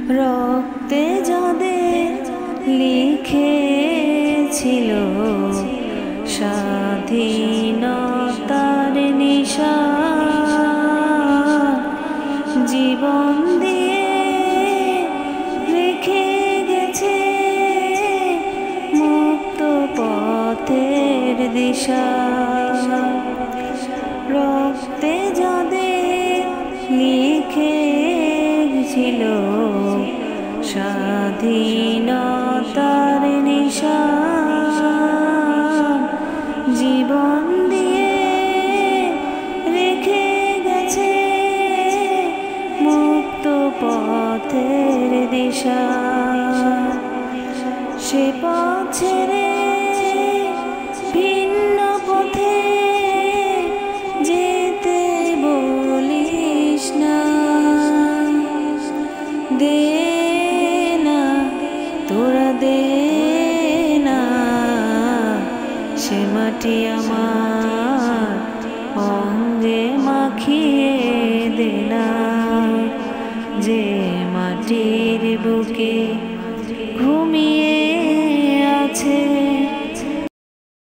রক্তে যাদের লিখেছিল স্বাধীনতার নিশান, জীবন দিয়ে রেখে গেছে মুক্ত পথের দিশা। রক্তে যাদের লিখেছিল স্বাধীনতার নিশান, জীবন দিয়ে রেখে গেছে মুক্ত পথের দিশা। সে পথ ছেড়ে ভিন্ন পথে যেতে বলিস না, দে না তোরা দে না সে মাটি আমার অঙ্গে মাখিয়ে দে না, যে মাটির বুকে ঘুমিয়ে